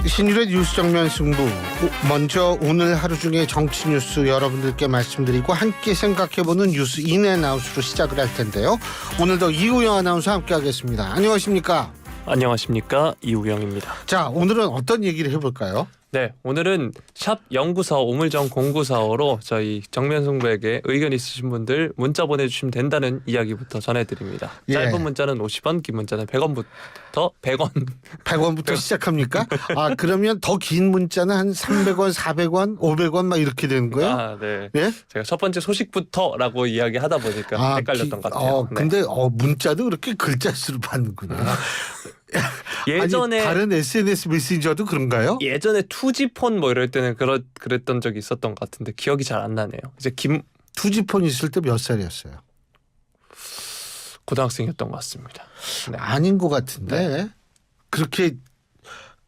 신율의 뉴스 정면 승부. 먼저 오늘 하루 중에 정치 뉴스 여러분들께 말씀드리고 함께 생각해보는 뉴스 인앤아웃으로 시작을 할 텐데요. 오늘도 이우영 아나운서 함께 하겠습니다. 안녕하십니까? 안녕하십니까, 이우영입니다. 자, 오늘은 어떤 얘기를 해볼까요? 네, 오늘은 샵 0945 우물정 0945로 저희 정면승부에게 의견 있으신 분들 문자 보내주시면 된다는 이야기부터 전해드립니다. 예. 짧은 문자는 50원, 긴 문자는 100원부터 100원. 100원부터 시작합니까? 아, 그러면 더 긴 문자는 한 300원, 400원, 500원 막 이렇게 되는 거예요? 아, 네. 예? 제가 첫 번째 소식부터라고 이야기하다 보니까 헷갈렸던 것 같아요. 네. 근데 문자도 그렇게 글자 수로 받는구나. 예전에 아니, 다른 SNS 메신저도 그런가요? 예전에 투지폰 뭐 이럴 때는 그랬던 적이 있었던 것 같은데 기억이 잘 안 나네요. 이제 투지폰 있을 때 몇 살이었어요? 고등학생이었던 것 같습니다. 네. 아닌 것 같은데 그렇게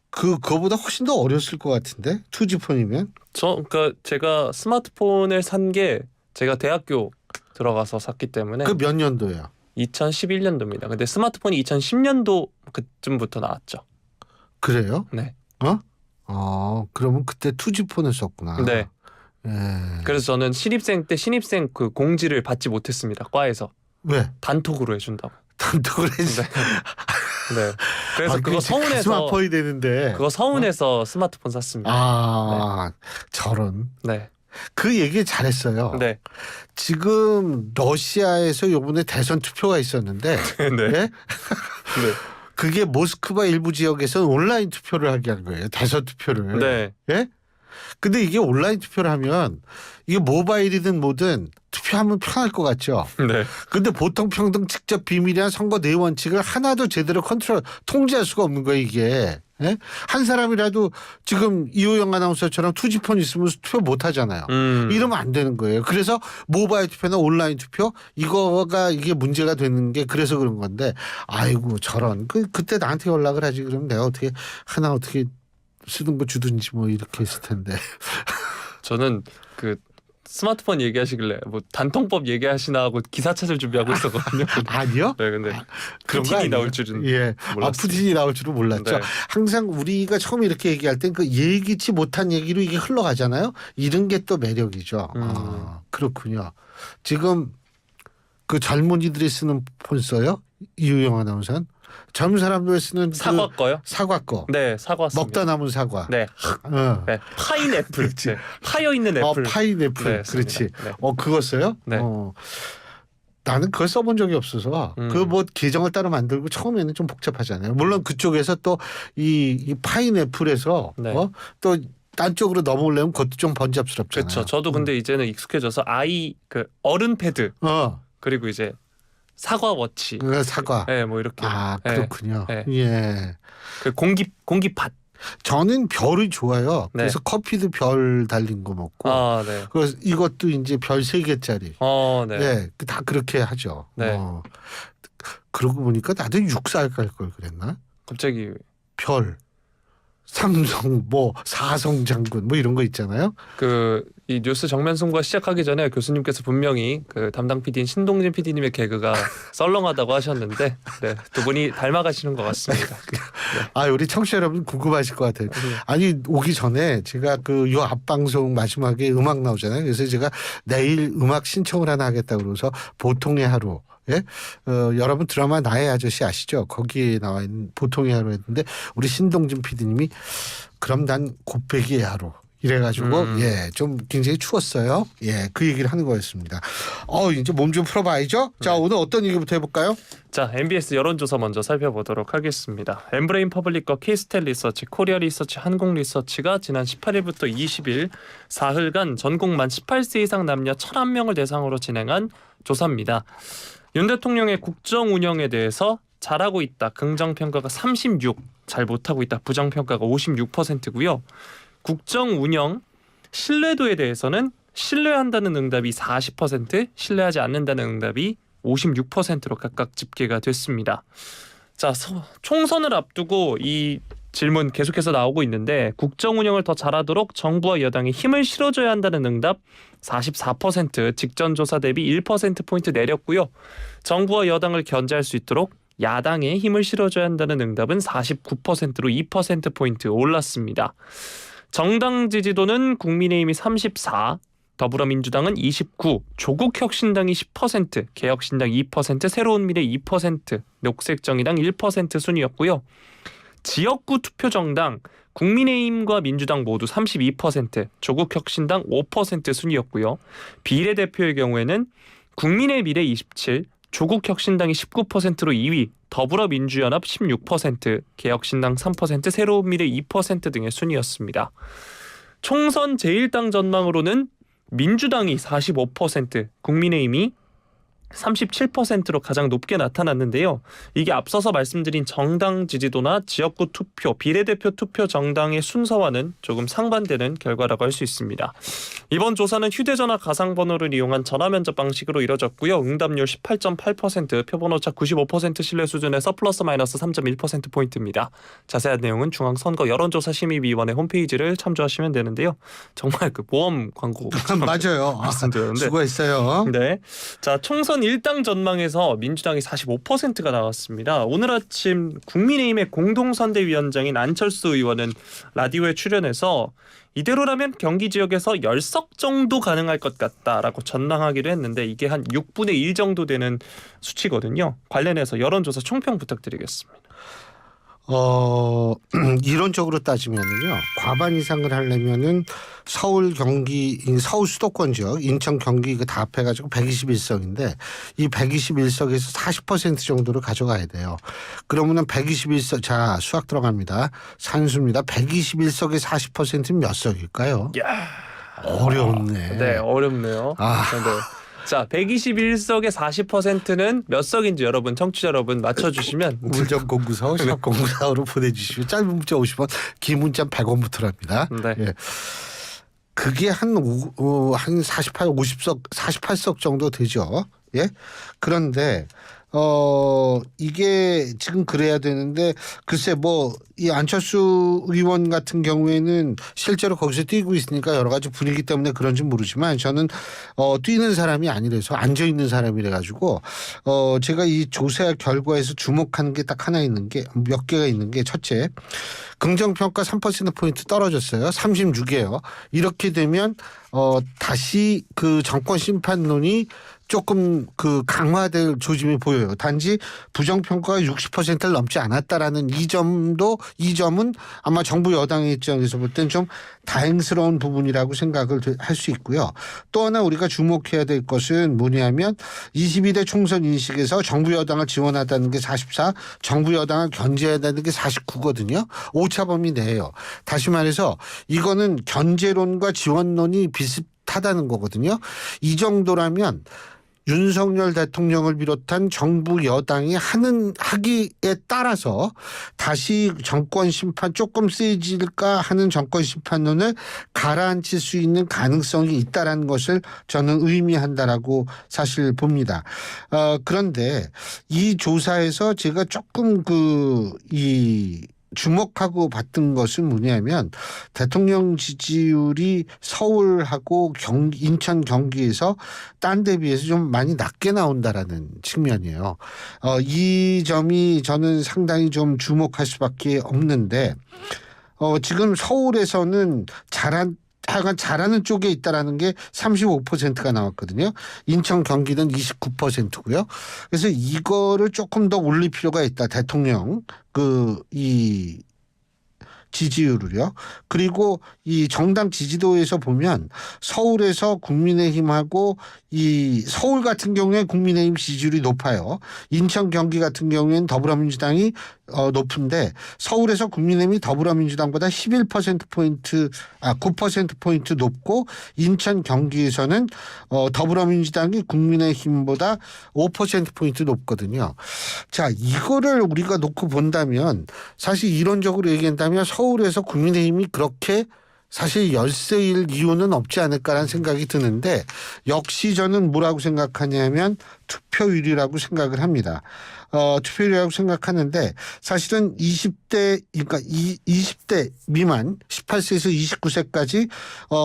그거보다 훨씬 더 어렸을 것 같은데 투지폰이면? 그러니까 제가 스마트폰을 산 게 제가 대학교 들어가서 샀기 때문에 그 몇 년도예요? 2011년도입니다. 근데 스마트폰이 2010년도 그쯤부터 나왔죠. 그래요? 네. 그러면 그때 투지폰을 썼구나. 네. 예. 그래서 저는 신입생 때 신입생 그 공지를 받지 못했습니다. 과에서. 왜? 단톡으로 해준다고. 단톡을 했어. 네. 네. 그래서 그거 서운해서 가슴 아파야 되는데. 그거 서운해서 스마트폰 샀습니다. 저런. 네. 그 얘기 잘했어요. 네. 지금 러시아에서 이번에 대선 투표가 있었는데 네. 네. 예? 그게 모스크바 일부 지역에서는 온라인 투표를 하게 한 거예요. 대선 투표를. 네. 예? 근데 이게 온라인 투표를 하면 이게 모바일이든 뭐든 투표하면 편할 것 같죠. 네. 근데 보통 평등 직접 비밀이나 선거 내용 원칙을 하나도 제대로 통제할 수가 없는 거예요, 이게. 예? 한 사람이라도 지금 이호영 아나운서처럼 투지폰 있으면 투표 못 하잖아요. 이러면 안 되는 거예요. 그래서 모바일 투표나 온라인 투표 이게 문제가 되는 게 그래서 그런 건데 아이고 저런 그때 나한테 연락을 하지 그러면 내가 어떻게 쓰던 거 주든지 뭐 이렇게 했을 텐데. 저는 그 스마트폰 얘기하시길래 뭐 단통법 얘기하시나 하고 기사 찾을 준비하고 있었거든요. 아니요? 네, 근데 그런 거 푸틴이 아니에요? 나올 줄은 예. 몰랐어요. 푸틴이 나올 줄은 몰랐죠. 네. 항상 우리가 처음 이렇게 얘기할 땐 그 예기치 못한 얘기로 이게 흘러가잖아요. 이런 게 또 매력이죠. 그렇군요. 지금 그 젊은이들이 쓰는 폰 써요? 이우영 아나운서는? 젊은 사람들 쓰는 사과 거요? 사과 거. 네, 사과 씁니다. 먹다 남은 사과. 네. 네. 파인애플. 네. 파여 있는 애플. 파인애플. 네, 그렇지. 네. 그거 써요? 네. 나는 그걸 써본 적이 없어서 그 뭐 계정을 따로 만들고 처음에는 좀 복잡하잖아요. 물론 그쪽에서 또 이 파인애플에서 네. 또 딴 쪽으로 넘어오려면 그것도 좀 번잡스럽잖아요. 그렇죠. 저도 근데 이제는 익숙해져서 어른 패드 그리고 이제 사과 워치. 사과. 네, 뭐 이렇게. 그렇군요. 네. 예. 그 공기팥. 저는 별이 좋아요. 네. 그래서 커피도 별 달린 거 먹고. 네. 그래서 이것도 이제 별 3개짜리. 네. 네. 다 그렇게 하죠. 네. 그러고 보니까 나도 육살 갈 걸 그랬나? 갑자기 별. 삼성 사성 장군 이런 거 있잖아요. 이 뉴스 정면 승부가 시작하기 전에 교수님께서 분명히 그 담당 PD인 신동진 PD님의 개그가 썰렁하다고 하셨는데 네, 두 분이 닮아가시는 것 같습니다. 네. 우리 청취자 여러분 궁금하실 것 같아요. 아니 오기 전에 제가 요 앞방송 마지막에 음악 나오잖아요. 그래서 제가 내일 음악 신청을 하나 하겠다고 그래서 보통의 하루. 예? 여러분 드라마 나의 아저씨 아시죠? 거기에 나와 있는 보통의 하루 했는데 우리 신동진 PD님이 그럼 난 곱빼기의 하루 이래가지고 좀 굉장히 추웠어요. 그 얘기를 하는 거였습니다. 이제 몸 좀 풀어봐야죠. 자, 오늘 어떤 얘기부터 해볼까요? 자, MBS 여론조사 먼저 살펴보도록 하겠습니다. 엠브레인 퍼블릭과 K스텔 리서치, 코리아 리서치, 한국 리서치가 지난 18일부터 20일 사흘간 전국 만 18세 이상 남녀 1,001명을 대상으로 진행한 조사입니다. 윤 대통령의 국정 운영에 대해서 잘하고 있다. 긍정평가가 36, 잘 못하고 있다. 부정평가가 56%고요. 국정 운영 신뢰도에 대해서는 신뢰한다는 응답이 40%, 신뢰하지 않는다는 응답이 56%로 각각 집계가 됐습니다. 자, 총선을 앞두고 이 질문 계속해서 나오고 있는데 국정 운영을 더 잘하도록 정부와 여당이 힘을 실어줘야 한다는 응답 44%, 직전 조사 대비 1%포인트 내렸고요. 정부와 여당을 견제할 수 있도록 야당에 힘을 실어줘야 한다는 응답은 49%로 2%포인트 올랐습니다. 정당 지지도는 국민의힘이 34, 더불어민주당은 29, 조국혁신당이 10%, 개혁신당 2%, 새로운미래 2%, 녹색정의당 1% 순이었고요. 지역구 투표 정당 국민의힘과 민주당 모두 32%, 조국혁신당 5% 순이었고요. 비례대표의 경우에는 국민의 미래 27, 조국혁신당이 19%로 2위, 더불어민주연합 16%, 개혁신당 3%, 새로운미래 2% 등의 순이었습니다. 총선 제1당 전망으로는 민주당이 45%, 국민의힘이 37%로 가장 높게 나타났는데요. 이게 앞서서 말씀드린 정당 지지도나 지역구 투표, 비례대표 투표 정당의 순서와는 조금 상반되는 결과라고 할 수 있습니다. 이번 조사는 휴대전화 가상번호를 이용한 전화 면접 방식으로 이뤄졌고요. 응답률 18.8%, 표본오차 95% 신뢰 수준에서 플러스 마이너스 3.1%포인트입니다. 자세한 내용은 중앙선거 여론조사심의위원회 홈페이지를 참조하시면 되는데요. 정말 그 모험 광고 맞아요. 말씀드렸는데 수고했어요. 네. 자, 총선 1당 전망에서 민주당이 45%가 나왔습니다. 오늘 아침 국민의힘의 공동선대위원장인 안철수 의원은 라디오에 출연해서 이대로라면 경기 지역에서 10석 정도 가능할 것 같다라고 전망하기도 했는데 이게 한 6분의 1 정도 되는 수치거든요. 관련해서 여론조사 총평 부탁드리겠습니다. 이론적으로 따지면은요, 과반 이상을 하려면은 서울, 경기, 서울 수도권 지역, 인천, 경기 그 다 합해가지고 121석인데 이 121석에서 40% 정도를 가져가야 돼요. 그러면은 121석, 자, 수학 들어갑니다. 산수입니다. 121석의 40%는 몇 석일까요? 야, 어렵네. 네, 어렵네요. 네. 자, 121석의 40%는 몇 석인지 여러분, 청취자 여러분 맞춰주시면 운전공구사와 샵공구사로 보내주시면 짧은 문자 50원, 긴 문자 100원부터랍니다. 네. 예. 그게 한 48석 정도 되죠. 예. 그런데 이게 지금 그래야 되는데 글쎄 뭐 이 안철수 의원 같은 경우에는 실제로 거기서 뛰고 있으니까 여러 가지 분위기 때문에 그런지 모르지만 저는 뛰는 사람이 아니라서 앉아 있는 사람이라 가지고 제가 이 조사 결과에서 주목하는 게 딱 하나 있는 게 몇 개가 있는 게 첫째, 긍정평가 3%포인트 떨어졌어요. 36이에요. 이렇게 되면 다시 그 정권 심판론이 조금 그 강화될 조짐이 보여요. 단지 부정평가가 60%를 넘지 않았다라는 이 점은 아마 정부 여당의 입장에서 볼 땐 좀 다행스러운 부분이라고 생각을 할 수 있고요. 또 하나 우리가 주목해야 될 것은 뭐냐면 22대 총선 인식에서 정부 여당을 지원하다는 게 44, 정부 여당을 견제하다는 게 49거든요. 오차범위 내예요. 다시 말해서 이거는 견제론과 지원론이 비슷하다는 거거든요. 이 정도라면 윤석열 대통령을 비롯한 정부 여당이 하기에 따라서 다시 정권 심판 조금 세질까 하는 정권 심판론을 가라앉힐 수 있는 가능성이 있다라는 것을 저는 의미한다라고 사실 봅니다. 그런데 이 조사에서 제가 조금 주목하고 봤던 것은 뭐냐면 대통령 지지율이 서울하고 인천, 경기에서 딴 데 비해서 좀 많이 낮게 나온다라는 측면이에요. 이 점이 저는 상당히 좀 주목할 수밖에 없는데 지금 서울에서는 하여간 잘하는 쪽에 있다라는 게 35%가 나왔거든요. 인천, 경기는 29%고요. 그래서 이거를 조금 더 올릴 필요가 있다. 대통령 이 지지율을요. 그리고 이 정당 지지도에서 보면 서울에서 국민의힘하고 이 서울 같은 경우에 국민의힘 지지율이 높아요. 인천, 경기 같은 경우에는 더불어민주당이 높은데 서울에서 국민의힘이 더불어민주당보다 9%포인트 높고 인천, 경기에서는 더불어민주당이 국민의힘보다 5%포인트 높거든요. 자, 이거를 우리가 놓고 본다면 사실 이론적으로 얘기한다면 서울에서 국민의힘이 그렇게 사실 열세일 이유는 없지 않을까라는 생각이 드는데 역시 저는 뭐라고 생각하냐면 투표율이라고 생각을 합니다. 투표율이라고 생각하는데 사실은 20대 그러니까 20대 미만 18세에서 29세까지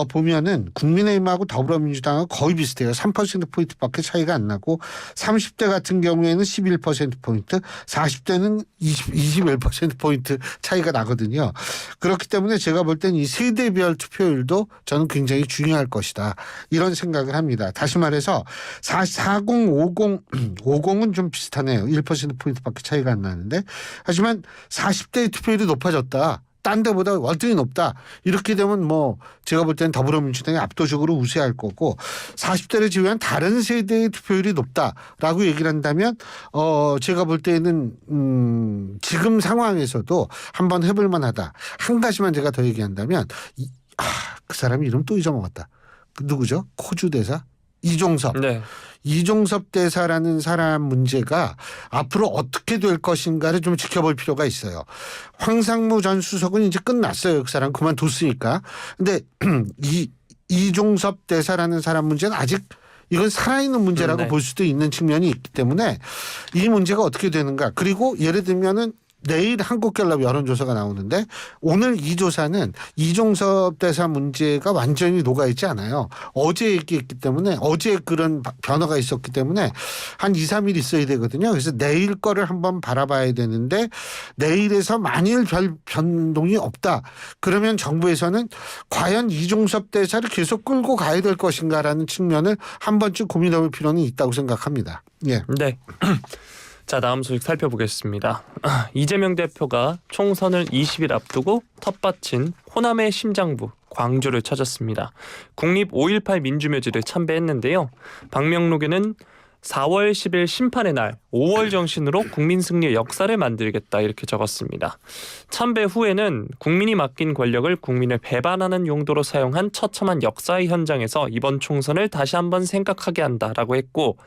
보면은 국민의힘하고 더불어민주당은 거의 비슷해요. 3%포인트밖에 차이가 안 나고 30대 같은 경우에는 11%포인트, 40대는 21%포인트 차이가 나거든요. 그렇기 때문에 제가 볼 땐 이 세대별 투표율도 저는 굉장히 중요할 것이다. 이런 생각을 합니다. 다시 말해서 40, 50은 좀 비슷하네요. 1%포인트밖에 차이가 안 나는데 하지만 40대의 투표율이 높아졌다. 딴 데보다 월등히 높다. 이렇게 되면 뭐 제가 볼 때는 더불어민주당이 압도적으로 우세할 거고 40대를 제외한 다른 세대의 투표율이 높다라고 얘기를 한다면 제가 볼 때는 지금 상황에서도 한번 해볼 만하다. 한 가지만 제가 더 얘기한다면 그 사람 이름 또 잊어먹었다. 누구죠? 코주 대사? 이종섭. 네. 이종섭 대사라는 사람 문제가 앞으로 어떻게 될 것인가를 좀 지켜볼 필요가 있어요. 황상무 전 수석은 이제 끝났어요. 그 사람 그만뒀으니까. 근데 이종섭 대사라는 사람 문제는 아직 이건 살아있는 문제라고 네. 볼 수도 있는 측면이 있기 때문에 이 문제가 어떻게 되는가. 그리고 예를 들면은 내일 한국갤럽 여론조사가 나오는데 오늘 이 조사는 이종섭 대사 문제가 완전히 녹아있지 않아요. 어제 얘기했기 때문에 어제 그런 변화가 있었기 때문에 한 2, 3일 있어야 되거든요. 그래서 내일 거를 한번 바라봐야 되는데 내일에서 만일 별 변동이 없다. 그러면 정부에서는 과연 이종섭 대사를 계속 끌고 가야 될 것인가라는 측면을 한 번쯤 고민해 볼 필요는 있다고 생각합니다. 예. 네. 자, 다음 소식 살펴보겠습니다. 이재명 대표가 총선을 20일 앞두고 텃밭인 호남의 심장부 광주를 찾았습니다. 국립 5.18 민주묘지를 참배했는데요. 박명록에는 4월 10일 심판의 날 5월 정신으로 국민 승리의 역사를 만들겠다 이렇게 적었습니다. 참배 후에는 국민이 맡긴 권력을 국민을 배반하는 용도로 사용한 처참한 역사의 현장에서 이번 총선을 다시 한번 생각하게 한다라고 했고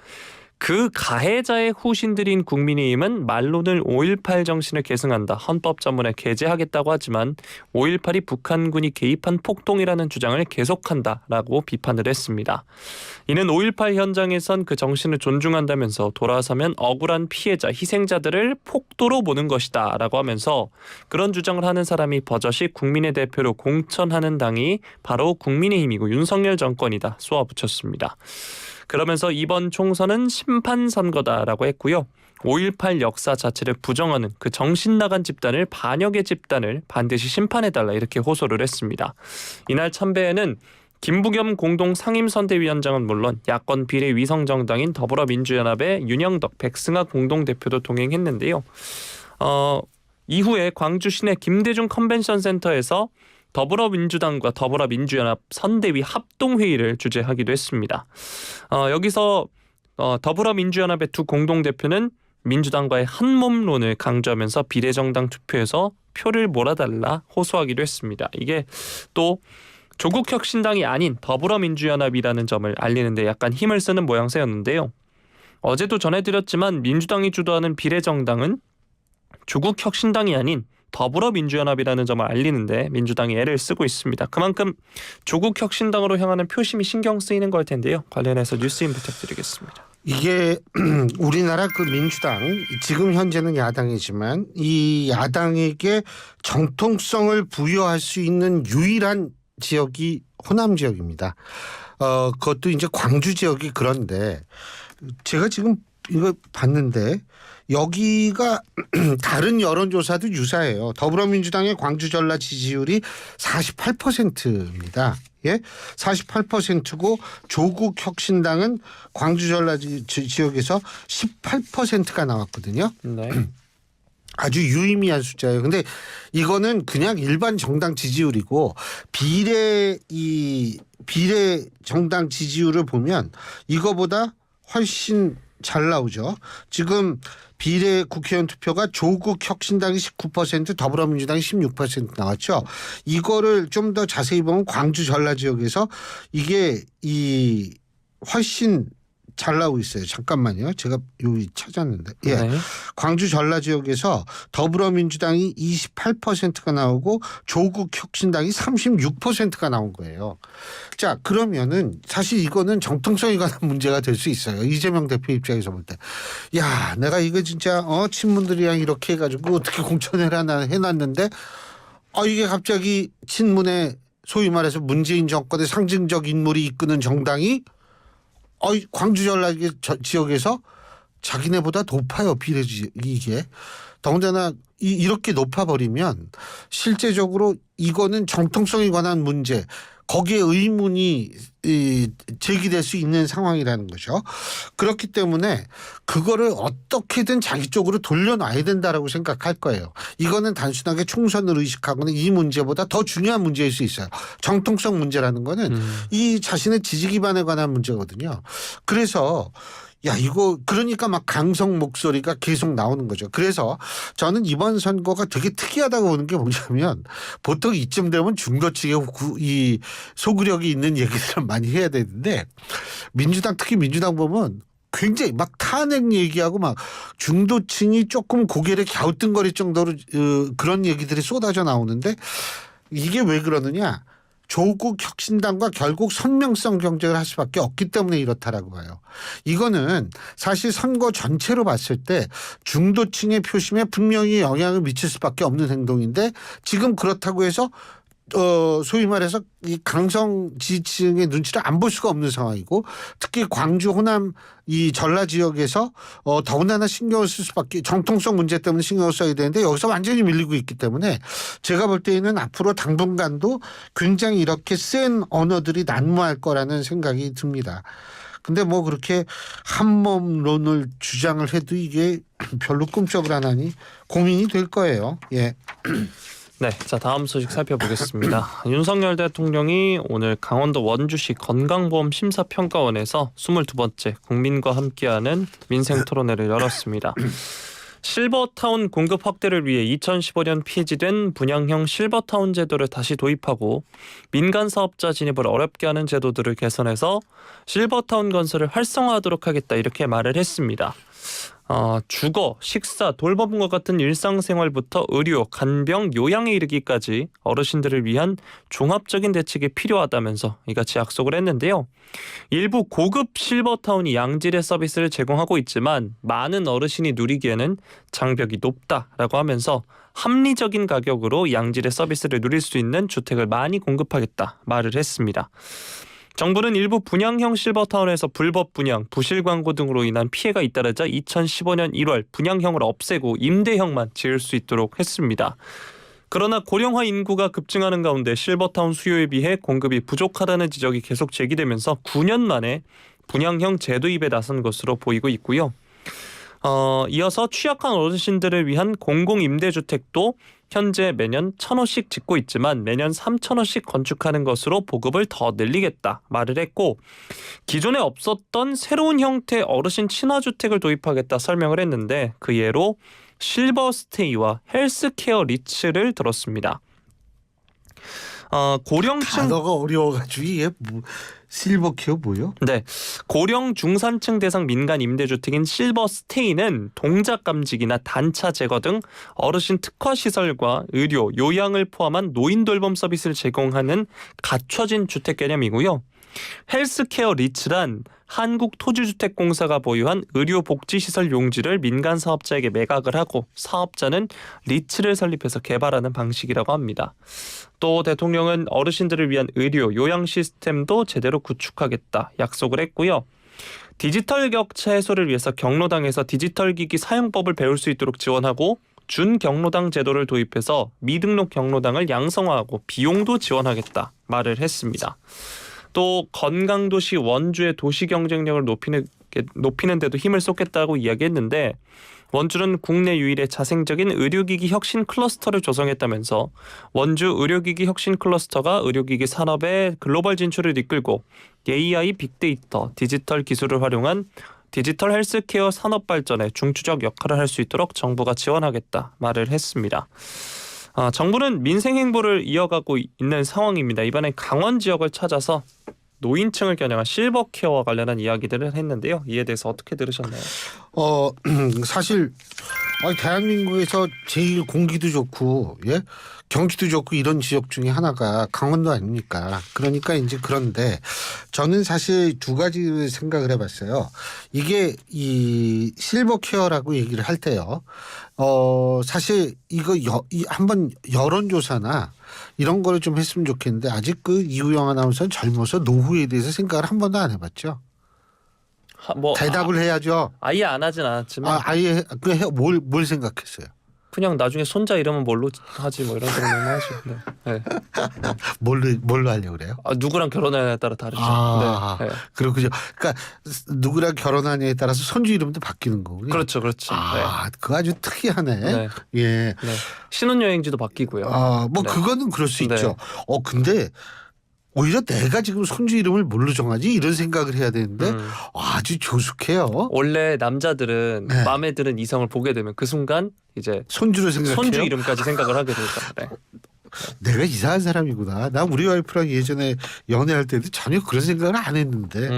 그 가해자의 후신들인 국민의힘은 말로는 5.18 정신을 계승한다. 헌법 전문에 게재하겠다고 하지만 5.18이 북한군이 개입한 폭동이라는 주장을 계속한다라고 비판을 했습니다. 이는 5.18 현장에선 그 정신을 존중한다면서 돌아서면 억울한 피해자, 희생자들을 폭도로 보는 것이다 라고 하면서 그런 주장을 하는 사람이 버젓이 국민의 대표로 공천하는 당이 바로 국민의힘이고 윤석열 정권이다 쏘아붙였습니다. 그러면서 이번 총선은 심판선거다라고 했고요. 5.18 역사 자체를 부정하는 그 정신 나간 집단을 반역의 집단을 반드시 심판해달라 이렇게 호소를 했습니다. 이날 참배에는 김부겸 공동상임선대위원장은 물론 야권 비례위성정당인 더불어민주연합의 윤영덕, 백승하 공동대표도 동행했는데요. 이후에 광주 시내 김대중 컨벤션센터에서 더불어민주당과 더불어민주연합 선대위 합동회의를 주재하기도 했습니다. 여기서 더불어민주연합의 두 공동대표는 민주당과의 한몸론을 강조하면서 비례정당 투표에서 표를 몰아달라 호소하기도 했습니다. 이게 또 조국혁신당이 아닌 더불어민주연합이라는 점을 알리는 데 약간 힘을 쓰는 모양새였는데요. 어제도 전해드렸지만 민주당이 주도하는 비례정당은 조국혁신당이 아닌 더불어민주연합이라는 점을 알리는데 민주당이 애를 쓰고 있습니다. 그만큼 조국혁신당으로 향하는 표심이 신경 쓰이는 걸 텐데요. 관련해서 뉴스인 부탁드리겠습니다. 이게 우리나라 그 민주당 지금 현재는 야당이지만 이 야당에게 정통성을 부여할 수 있는 유일한 지역이 호남 지역입니다. 그것도 이제 광주 지역이 그런데 제가 지금 이거 봤는데 여기가 다른 여론조사도 유사해요. 더불어민주당의 광주 전라 지지율이 48%입니다. 예, 48%고 조국 혁신당은 광주 전라 지역에서 18%가 나왔거든요. 네. 아주 유의미한 숫자예요. 근데 이거는 그냥 일반 정당 지지율이고 비례 정당 지지율을 보면 이거보다 훨씬 잘 나오죠. 지금 비례 국회의원 투표가 조국 혁신당이 19%, 더불어민주당이 16% 나왔죠. 이거를 좀 더 자세히 보면 광주 전라 지역에서 이게 훨씬 잘 나오고 있어요. 잠깐만요. 제가 여기 찾았는데. 예. 네. 광주 전라 지역에서 더불어민주당이 28%가 나오고 조국 혁신당이 36%가 나온 거예요. 자, 그러면은 사실 이거는 정통성에 관한 문제가 될 수 있어요. 이재명 대표 입장에서 볼 때. 야, 내가 이거 진짜 친문들이랑 이렇게 해가지고 어떻게 공천을 해놨는데 이게 갑자기 친문의 소위 말해서 문재인 정권의 상징적 인물이 이끄는 정당이 광주 전라 지역에서 자기네보다 높아요. 비례지 이게. 더군다나 이렇게 높아버리면 실제적으로 이거는 정통성에 관한 문제, 거기에 의문이 제기될 수 있는 상황이라는 거죠. 그렇기 때문에 그거를 어떻게든 자기 쪽으로 돌려놔야 된다라고 생각할 거예요. 이거는 단순하게 총선을 의식하고는 이 문제보다 더 중요한 문제일 수 있어요. 정통성 문제라는 거는 이 자신의 지지 기반에 관한 문제거든요. 그래서 이거 그러니까 막 강성 목소리가 계속 나오는 거죠. 그래서 저는 이번 선거가 되게 특이하다고 보는 게 뭐냐면 보통 이쯤 되면 중도층의 이 소구력이 있는 얘기들을 많이 해야 되는데 민주당 특히 민주당 보면 굉장히 막 탄핵 얘기하고 막 중도층이 조금 고개를 갸우뚱거릴 정도로 그런 얘기들이 쏟아져 나오는데 이게 왜 그러느냐. 조국 혁신당과 결국 선명성 경쟁을 할 수밖에 없기 때문에 이렇다라고 봐요. 이거는 사실 선거 전체로 봤을 때 중도층의 표심에 분명히 영향을 미칠 수밖에 없는 행동인데 지금 그렇다고 해서 소위 말해서 이 강성 지지층의 눈치를 안 볼 수가 없는 상황이고 특히 광주 호남 이 전라 지역에서 더군다나 신경을 쓸 수밖에 정통성 문제 때문에 신경을 써야 되는데 여기서 완전히 밀리고 있기 때문에 제가 볼 때에는 앞으로 당분간도 굉장히 이렇게 센 언어들이 난무할 거라는 생각이 듭니다. 근데 뭐 그렇게 한몸론을 주장을 해도 이게 별로 꿈쩍을 안 하니 고민이 될 거예요. 예. 네, 자 다음 소식 살펴보겠습니다. 윤석열 대통령이 오늘 강원도 원주시 건강보험심사평가원에서 22번째 국민과 함께하는 민생토론회를 열었습니다. 실버타운 공급 확대를 위해 2015년 폐지된 분양형 실버타운 제도를 다시 도입하고 민간 사업자 진입을 어렵게 하는 제도들을 개선해서 실버타운 건설을 활성화하도록 하겠다 이렇게 말을 했습니다. 주거, 식사, 돌봄과 같은 일상생활부터 의료, 간병, 요양에 이르기까지 어르신들을 위한 종합적인 대책이 필요하다면서 이같이 약속을 했는데요. 일부 고급 실버타운이 양질의 서비스를 제공하고 있지만 많은 어르신이 누리기에는 장벽이 높다라고 하면서 합리적인 가격으로 양질의 서비스를 누릴 수 있는 주택을 많이 공급하겠다 말을 했습니다. 정부는 일부 분양형 실버타운에서 불법 분양, 부실 광고 등으로 인한 피해가 잇따르자 2015년 1월 분양형을 없애고 임대형만 지을 수 있도록 했습니다. 그러나 고령화 인구가 급증하는 가운데 실버타운 수요에 비해 공급이 부족하다는 지적이 계속 제기되면서 9년 만에 분양형 재도입에 나선 것으로 보이고 있고요. 이어서 취약한 어르신들을 위한 공공임대주택도 현재 매년 1,000호씩 짓고 있지만 매년 3,000호씩 건축하는 것으로 보급을 더 늘리겠다 말을 했고 기존에 없었던 새로운 형태 어르신 친화주택을 도입하겠다 설명을 했는데 그 예로 실버스테이와 헬스케어 리츠를 들었습니다. 고령층 단어가 어려워가지고 이게 실버케어 뭐요? 네, 고령 중산층 대상 민간 임대주택인 실버스테이는 동작 감지기나 단차 제거 등 어르신 특화 시설과 의료, 요양을 포함한 노인 돌봄 서비스를 제공하는 갖춰진 주택 개념이고요. 헬스케어 리츠란 한국토지주택공사가 보유한 의료복지시설 용지를 민간 사업자에게 매각을 하고 사업자는 리츠를 설립해서 개발하는 방식이라고 합니다. 또 대통령은 어르신들을 위한 의료, 요양 시스템도 제대로 구축하겠다 약속을 했고요. 디지털 격차 해소를 위해서 경로당에서 디지털 기기 사용법을 배울 수 있도록 지원하고 준경로당 제도를 도입해서 미등록 경로당을 양성화하고 비용도 지원하겠다 말을 했습니다. 또 건강도시 원주의 도시 경쟁력을 높이는 데도 힘을 쏟겠다고 이야기했는데 원주는 국내 유일의 자생적인 의료기기 혁신 클러스터를 조성했다면서 원주 의료기기 혁신 클러스터가 의료기기 산업의 글로벌 진출을 이끌고 AI, 빅데이터, 디지털 기술을 활용한 디지털 헬스케어 산업 발전에 중추적 역할을 할 수 있도록 정부가 지원하겠다 말을 했습니다. 정부는 민생 행보를 이어가고 있는 상황입니다. 이번엔 강원 지역을 찾아서 노인층을 겨냥한 실버 케어와 관련한 이야기들을 했는데요. 이에 대해서 어떻게 들으셨나요? 사실 대한민국에서 제일 공기도 좋고 경기도 좋고 이런 지역 중에 하나가 강원도 아닙니까? 그러니까 이제 그런데 저는 사실 두 가지 생각을 해봤어요. 이게 이 실버 케어라고 얘기를 할 때요. 사실 이거 한번 여론조사나 이런 거를 좀 했으면 좋겠는데 아직 그 이우영 아나운서는 젊어서 노후에 대해서 생각을 한 번도 안 해봤죠. 대답을 해야죠. 아예 안 하진 않았지만 아예 뭘 생각했어요? 그냥 나중에 손자 이름은 뭘로 하지 뭐 이런 정도는 하죠. 네. 뭘로 하려고 그래요? 누구랑 결혼하냐에 따라 다르죠. 네. 그렇군요. 그러니까 누구랑 결혼하냐에 따라서 손주 이름도 바뀌는 거군요. 그렇죠. 그거 아주 특이하네. 네. 예. 네. 신혼여행지도 바뀌고요. 네. 그거는 그럴 수 있죠. 근데 오히려 내가 지금 손주 이름을 뭘로 정하지 이런 생각을 해야 되는데 아주 조숙해요. 원래 남자들은 네. 마음에 드는 이성을 보게 되면 그 순간 이제 손주를 생각해요. 손주 이름까지 생각을 하게 되죠. 네. 내가 이상한 사람이구나. 나 우리 와이프랑 예전에 연애할 때도 전혀 그런 생각을 안 했는데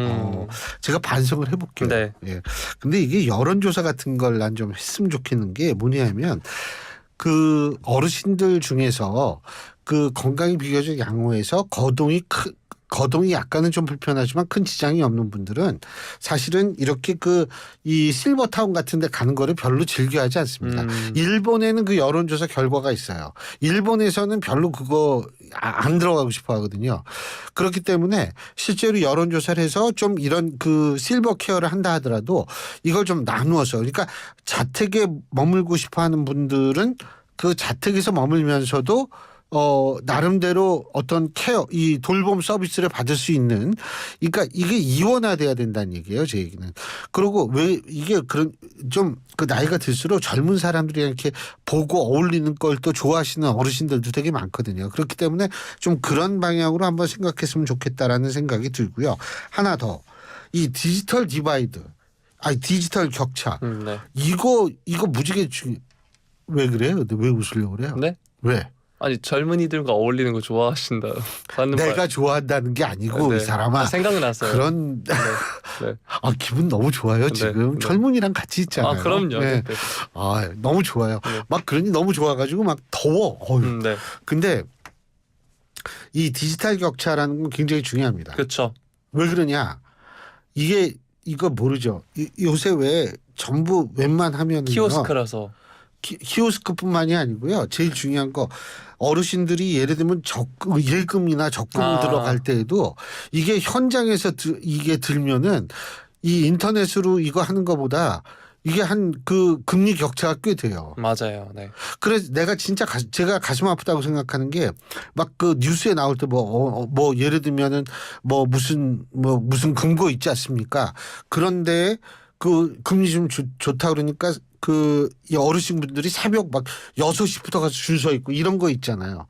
제가 반성을 해볼게요. 네. 예. 근데 이게 여론조사 같은 걸 난 좀 했으면 좋겠는 게 뭐냐면 그 어르신들 중에서 그 건강이 비교적 양호해서 거동이 약간은 좀 불편하지만 큰 지장이 없는 분들은 사실은 이렇게 이 실버타운 같은 데 가는 거를 별로 즐겨하지 않습니다. 일본에는 그 여론조사 결과가 있어요. 일본에서는 별로 그거 안 들어가고 싶어 하거든요. 그렇기 때문에 실제로 여론조사를 해서 좀 이런 그 실버 케어를 한다 하더라도 이걸 좀 나누어서 그러니까 자택에 머물고 싶어 하는 분들은 그 자택에서 머물면서도 나름대로 어떤 케어, 이 돌봄 서비스를 받을 수 있는, 그러니까 이게 이원화돼야 된다는 얘기예요, 제 얘기는. 그리고 왜 이게 좀 그 나이가 들수록 젊은 사람들이 이렇게 보고 어울리는 걸 또 좋아하시는 어르신들도 되게 많거든요. 그렇기 때문에 좀 그런 방향으로 한번 생각했으면 좋겠다라는 생각이 들고요. 하나 더, 이 디지털 디바이드, 디지털 격차, 네. 이거 무지개 왜 그래요? 왜 웃으려고 그래요? 네? 왜? 아니 젊은이들과 어울리는 거 좋아하신다. 내가 좋아한다는 게 아니고 네. 이 사람아. 생각났어요. 그런 네. 기분 너무 좋아요 지금. 네. 젊은이랑 같이 있잖아요. 그럼요. 네. 네. 너무 좋아요. 네. 막 그러니 너무 좋아가지고 막 더워. 네. 근데 이 디지털 격차라는 건 굉장히 중요합니다. 그렇죠. 왜 그러냐? 이거 모르죠. 요새 왜 전부 웬만하면 키오스크라서. 키오스크뿐만이 아니고요. 제일 중요한 거 어르신들이 예를 들면 예금이나 적금 들어갈 때에도 이게 현장에서 이게 들면은 이 인터넷으로 이거 하는 것보다 이게 그 금리 격차가 꽤 돼요. 맞아요. 네. 그래서 내가 진짜 제가 가슴 아프다고 생각하는 게 막 그 뉴스에 나올 때 뭐 예를 들면은 무슨 금고 있지 않습니까? 그런데 그 금리 좀 좋다 그러니까 이 어르신분들이 새벽 막 6시부터 가서 줄 서 있고 이런 거 있잖아요.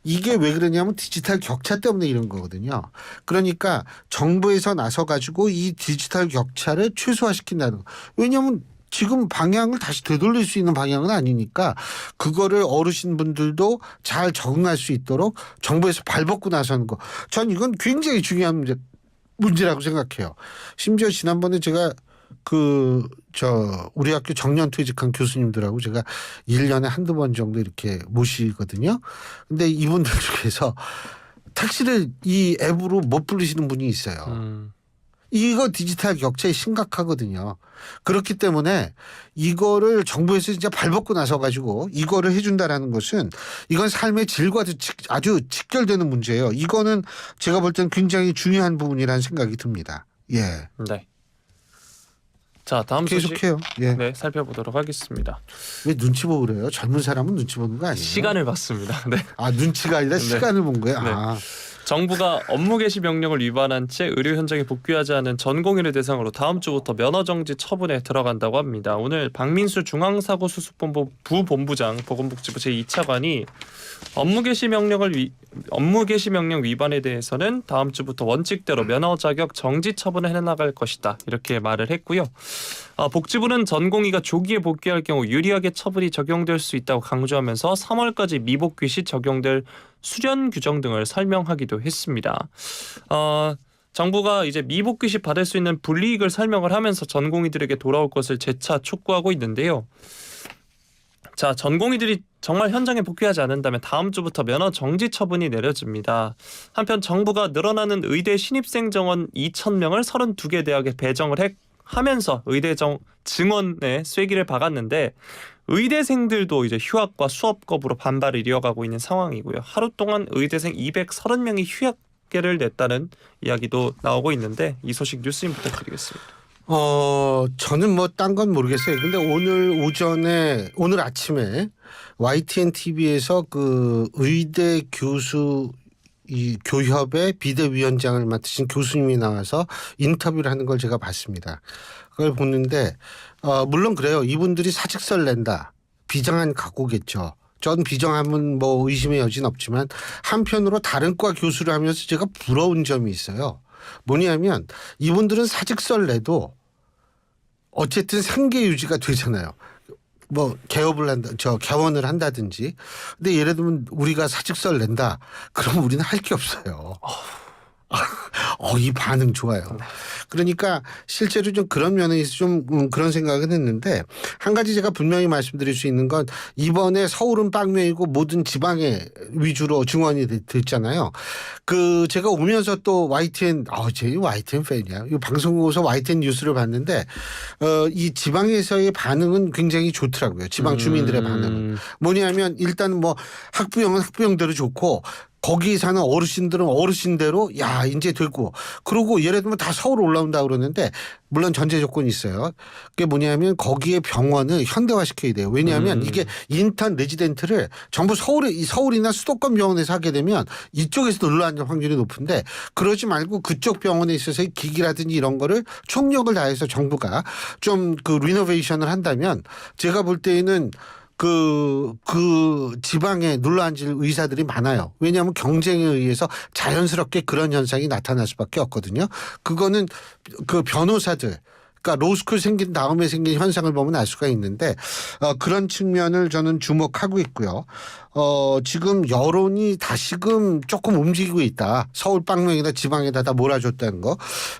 이게 왜 그러냐면 디지털 격차 때문에 이런 거거든요. 그러니까 정부에서 나서 가지고 이 디지털 격차를 최소화시킨다는 거. 왜냐하면 지금 방향을 다시 되돌릴 수 있는 방향은 아니니까 그거를 어르신분들도 잘 적응할 수 있도록 정부에서 발벗고 나서는 거. 전 이건 굉장히 중요한 문제라고 생각해요. 심지어 지난번에 제가 우리 학교 정년 퇴직한 교수님들하고 제가 1년에 한두 번 정도 이렇게 모시거든요. 근데 이분들 중에서 택시를 이 앱으로 못 부르시는 분이 있어요. 이거 디지털 격차에 심각하거든요. 그렇기 때문에 이거를 정부에서 진짜 발벗고 나서 가지고 이거를 해준다라는 것은 이건 삶의 질과도 아주 직결되는 문제예요. 이거는 제가 볼 때는 굉장히 중요한 부분이라는 생각이 듭니다. 예. 네. 자, 다음 소식 계속해요. 예. 네, 살펴보도록 하겠습니다. 왜 눈치 보고 그래요? 젊은 사람은 눈치 보는 거 아니에요? 시간을 봤습니다. 네. 눈치가 아니라 시간을 본 거예요? 네. 정부가 업무 개시 명령을 위반한 채 의료 현장에 복귀하지 않은 전공의를 대상으로 다음 주부터 면허 정지 처분에 들어간다고 합니다. 오늘 박민수 중앙사고수습본부 부본부장 보건복지부 제2차관이 업무 개시 명령 위반에 대해서는 다음 주부터 원칙대로 면허 자격 정지 처분을 해나갈 것이다. 이렇게 말을 했고요. 복지부는 전공의가 조기에 복귀할 경우 유리하게 처분이 적용될 수 있다고 강조하면서 3월까지 미복귀 시 적용될 수련 규정 등을 설명하기도 했습니다. 정부가 이제 미복귀 시 받을 수 있는 불이익을 설명을 하면서 전공의들에게 돌아올 것을 재차 촉구하고 있는데요. 자, 전공의들이 정말 현장에 복귀하지 않는다면 다음 주부터 면허 정지 처분이 내려집니다. 한편 정부가 늘어나는 의대 신입생 정원 2,000명을 32개 대학에 배정을 하면서 의대 증원에 쐐기를 박았는데 의대생들도 이제 휴학과 수업 거부로 반발을 이어가고 있는 상황이고요. 하루 동안 의대생 230명이 휴학계를 냈다는 이야기도 나오고 있는데 이 소식 뉴스인 부탁드리겠습니다. 저는 뭐 딴 건 모르겠어요. 근데 오늘 아침에 YTN TV에서 그 의대 교수 이 교협의 비대위원장을 맡으신 교수님이 나와서 인터뷰를 하는 걸 제가 봤습니다. 그걸 보는데 물론 그래요. 이분들이 사직서를 낸다. 비장한 각오겠죠. 전 비정하면 뭐 의심의 여지는 없지만 한편으로 다른 과 교수를 하면서 제가 부러운 점이 있어요. 뭐냐면 이분들은 사직서를 내도 어쨌든 생계 유지가 되잖아요. 뭐 개원을 한다든지. 근데 예를 들면 우리가 사직서를 낸다. 그럼 우리는 할 게 없어요. 이 반응 좋아요. 그러니까 실제로 좀 그런 면에서 좀 그런 생각은 했는데 한 가지 제가 분명히 말씀드릴 수 있는 건 이번에 서울은 빵명이고 모든 지방에 위주로 증원이 됐잖아요. 제가 오면서 또 YTN 제 YTN 팬이야. 이 방송국에서 YTN 뉴스를 봤는데 이 지방에서의 반응은 굉장히 좋더라고요. 지방 주민들의 반응은 뭐냐면 일단 뭐 학부형은 학부형대로 좋고 거기 사는 어르신들은 어르신대로 야 이제 되고 그러고 예를 들면 다 서울 올라온다 그러는데 물론 전제 조건이 있어요. 그게 뭐냐면 거기에 병원을 현대화시켜야 돼요. 왜냐하면 이게 인턴 레지던트를 전부 서울이나 수도권 병원에서 하게 되면 이쪽에서 놀러앉을 확률이 높은데 그러지 말고 그쪽 병원에 있어서의 기기라든지 이런 거를 총력을 다해서 정부가 좀 그 리노베이션을 한다면 제가 볼 때에는 그 지방에 눌러앉을 의사들이 많아요. 왜냐하면 경쟁에 의해서 자연스럽게 그런 현상이 나타날 수밖에 없거든요. 그거는 그 변호사들 그러니까 로스쿨 생긴 다음에 생긴 현상을 보면 알 수가 있는데 그런 측면을 저는 주목하고 있고요. 지금 여론이 다시금 조금 움직이고 있다. 서울 빵명이다 지방에다 다 몰아줬다는 거.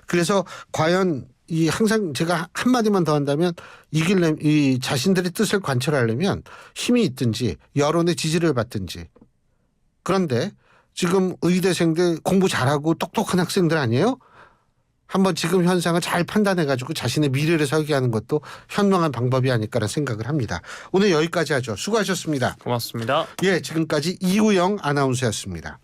그래서 과연 항상 제가 한마디만 더 한다면 이 자신들의 뜻을 관철하려면 힘이 있든지 여론의 지지를 받든지. 그런데 지금 의대생들 공부 잘하고 똑똑한 학생들 아니에요? 한번 지금 현상을 잘 판단해가지고 자신의 미래를 설계하는 것도 현명한 방법이 아닐까라는 생각을 합니다. 오늘 여기까지 하죠. 수고하셨습니다. 고맙습니다. 예, 지금까지 이우영 아나운서였습니다.